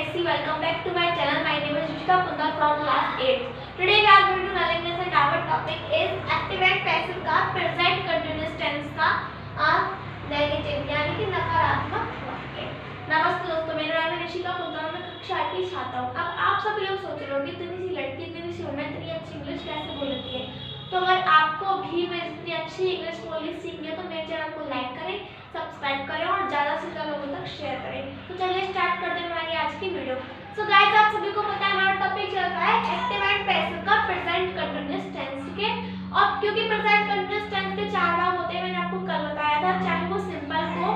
Nancy. Welcome back to my channel. My name is Rishika Kundar from class 8. Today we are going to learn this and our topic is active and passive का present continuous tense का negative यानी कि नकारात्मक वाक्य। नमस्ते दोस्तों, मेरा नाम है ऋषिका कुंदर, मैं कक्षा 8 की छात्रा हूँ। अब आप सभी लोग सोच रहे होंगे इतनी सी लड़की इतनी सी उम्र इतनी अच्छी इंग्लिश कैसे बोल लेती है। तो अगर आपको भी इतनी अच्छी इंग्लिश बोलनी सीखनी है तो मेरे चैनल को लाइक करें, सब्सक्राइब करें और ज़्यादा से ज़्यादा लोगों तक शेयर करें। तो चलिए स्टार्ट करते हैं हमारी आज की वीडियो। सो गाइस, आप सभी को पता है हमारा टॉपिक चल रहा है एक्टिव एंड पैसिव का प्रेजेंट कंटीन्यूअस टेंस के। और क्योंकि प्रेजेंट कंटीन्यूअस टेंस के 4 भाग होते हैं, मैंने आपको कल बताया था, चाहे वो सिंपल हो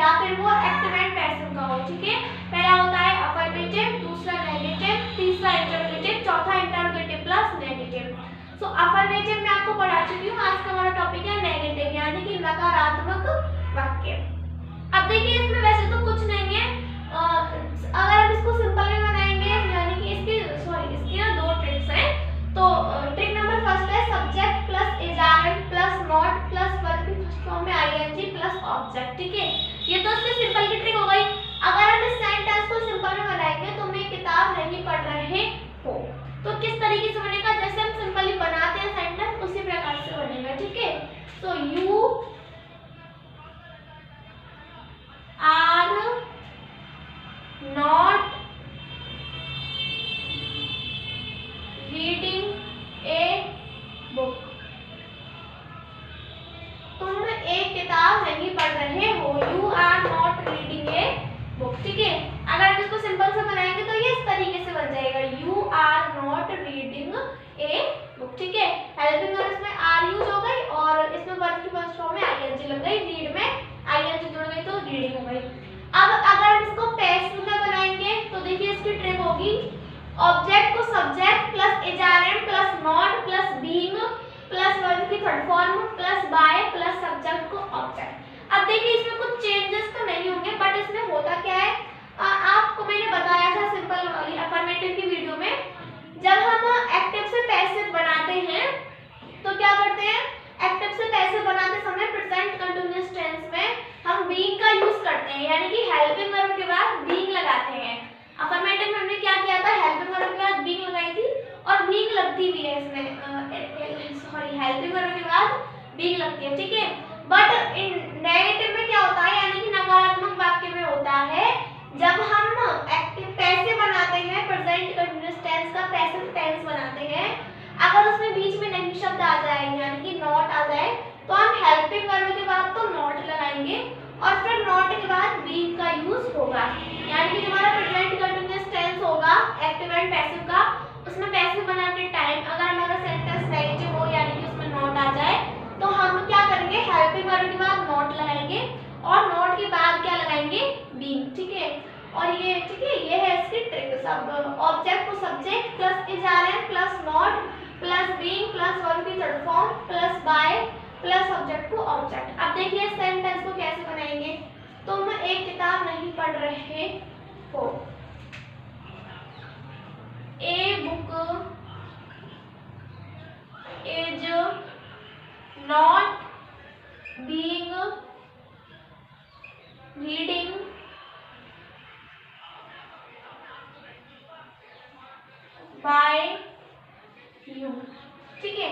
या फिर वो एक्टिव एंड पैसिव का हो। ठीक है, पहला होता है अफर्मेटिव, दूसरा नेगेटिव, तीसरा इंटरोगेटिव, चौथा इंटरोगेटिव प्लस नेगेटिव। सो अफर्मेटिव में आपको पढ़ा चुकी हूँ। आज का हमारा टॉपिक है नेगेटिव यानी कि नकारात्मक वाक्य। अब देखिए, इसमें वैसे तो कुछ नहीं है, अगर हम इसको सिंपल में बनाएंगे यानी कि इसकी ना 2 ट्रिक्स हैं। तो ट्रिक नंबर फर्स्ट है subject plus is plus not plus verb की फर्स्ट फॉर्म में आईएनजी प्लस ऑब्जेक्ट। ठीक है, ये तो इसकी सिंपल की ट्रिक हो गई। अगर हम इस सेंटेंस को सिंपल में बनाएंगे तो मैं किताब नहीं पढ़ रहे हो, तो किस तरीके से बनेगा, जैसे हम सिंपली बनाते हैं सेंटेंस उसी प्रकार से बनेगा। ठीक है, so you are not reading a book, तुम एक किताब नहीं पढ़ रहे हो। You are not reading a book. ठीक है, अगर हम इसको सिंपल से बनाएंगे तो ये इस तरीके से बन जाएगा, you are not reading a book. ठीक है, हेल्पिंग वर्ब इसमें आर यूज हो गई और इसमें वर्ब की फर्स्ट फॉर्म में आईएनजी लग गई, रीड में आईएनजी जुड़ गई तो रीडिंग हो गई। अब अगर हम इसको पैसिव में बनाएंगे तो देखिए इसकी ट्रिक होगी ऑब्जेक्ट को subject plus is plus not plus being plus verb की third form plus by plus subject को ऑब्जेक्ट। अब देखिए इसमें कुछ चेंजेस तो नहीं होंगे, बट इसमें होता क्या है, आपको मैंने बताया था सिंपल वाली अफर्मेटिव की वीडियो में, जब हम एक्टिव से पैसिव बनाते हैं तो क्या करते हैं, एक्टिव से पैसिव बनाते समय प्रेजेंट कंटीन्यूअस टेंस में हम बीइंग का यूज करते हैं, यानी कि हेल्पिंग वर्ब के बाद बीइंग लगाते हैं। अफर्मेटिव में हमने क्या किया था, हेल्पिंग वर्ब के बाद बीइंग लगाई थी और बीइंग लगती भी है इसमें, हेल्पिंग वर्ब के बाद बीइंग लगती है। ठीक है, बट इन नेगेटिव में क्या होता है, यानी कि नकारात्मक वाक्य में होता है जब हम एक्टिव पैसिव बनाते हैं, प्रेजेंट कंटीन्यूअस टेंस का पैसिव टेंस बनाते हैं, अगर उसमें बीच में नहीं शब्द आ जाए यानी कि नॉट आ जाए तो हम हेल्पिंग वर्ब के बाद तो नॉट लगाएंगे और फिर नॉट के बाद बीइंग का यूज होगा। यानी कि हमारा प्रेजेंट कंटीन्यूअस टेंस होगा एक्टिव एंड पैसिव का, उसमें पैसिव बनाते टाइम अगर हमारा सेंटेंस नेगेटिव हो यानी कि उसमें नॉट आ जाए तो हम क्या करेंगे, हेल्पिंग वर्ब के बाद नॉट लगाएंगे और नॉट के बाद क्या लगाएंगे, बीइंग। ठीक है, और ये ठीक है, ये है इसकी ट्रिक। सब ऑब्जेक्ट को subject plus is plus not plus being plus verb की third form plus by plus subject को ऑब्जेक्ट। अब देखिए सेंटेंस को कैसे बनाएंगे, तुम एक किताब नहीं पढ़ रहे हो, a book is not being reading by you. ठीक है,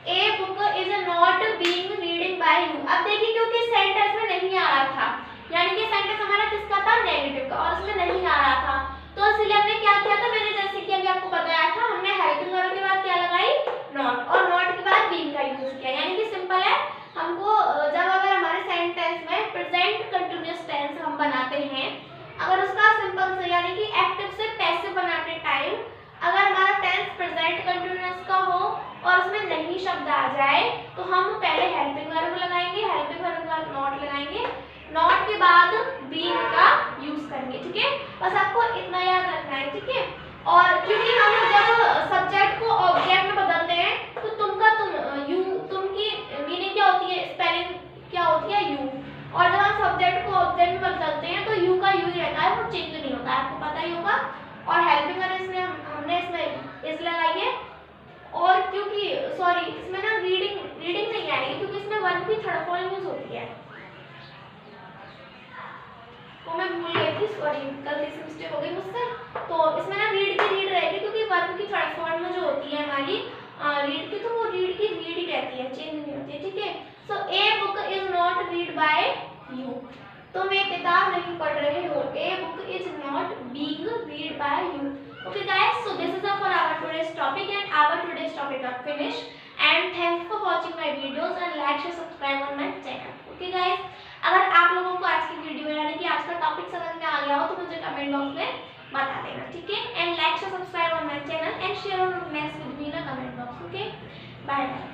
ए book is not being reading by you. अब देखिए क्योंकि सेंटेंस में नहीं आ रहा था, यानी कि सेंटेंस हमारा किसका था, नेगेटिव का, और उसमें नहीं आ रहा था, तो इसलिए हमने क्या किया था, मैंने जैसे कि अभी आपको बताया था, हमने हेल्पिंग वर्ब के बाद क्या लगाई, नॉट, और नॉट के बाद बीइंग का यूज किया। यानी कि सिंपल है, हमको जब अगर हमारे सेंटेंस में प्रेजेंट कंटीन्यूअस टेंस हम बनाते हैं, अगर उसका सिंपल से यानी कि एक्टिव से पैसिव बनाते टाइम अगर हमारा टेंस प्रेजेंट कंटीन्यूअस का हो और उसमें नहीं शब्द आ जाए तो हम पहले हेल्पिंग वर्ब लगाएंगे, हेल्पिंग वर्ब के बाद नॉट लगाएंगे, नॉट के बाद बीइंग का यूज करेंगे। ठीक है, बस आपको इतना याद रखना है। ठीक है, और क्योंकि हम जब सब्जेक्ट को ऑब्जेक्ट में बदलते हैं तो तुम का तुम, यू, तुम की मीनिंग क्या होती है, स्पेलिंग क्या होती है, यू, और जब हम सब्जेक्ट को ऑब्जेक्ट में बदलते हैं तो यू का यू ही रहता है, वो चेंज नहीं होता है, आपको पता ही होगा। और हेल्पिंग वर्ब इसमें हमने इसमें इज लगाई है, और क्योंकि इसमें ना रीडिंग नहीं आएगी क्योंकि इसमें वर्ब की थर्ड फॉर्म यूज होती है, तो मैं भूल गई थी, सॉरी गलती से मिस्टेक हो गई मुझसे। तो इसमें ना रीड की रीड रहेगी, क्योंकि वर्ब की थर्ड फॉर्म में जो होती है हमारी रीड की, तो वो रीड की रीड ही रहती है, चेंज नहीं होती है, ठीक है। So a book is not read by you, तुम एक किताब नहीं पढ़ रहे हो, a book is not being read by you. Okay guys, so this is all for our today's topic and our today's topic are finish and thanks for watching my videos and like share subscribe on my channel. Okay guys, अगर आप लोगों को आज की video यानी कि आज का टॉपिक समझ में आ गया हो तो मुझे कमेंट बॉक्स में बता देना, ठीक है। And like share subscribe on my channel and share your next with me in the comment box. Okay, bye bye.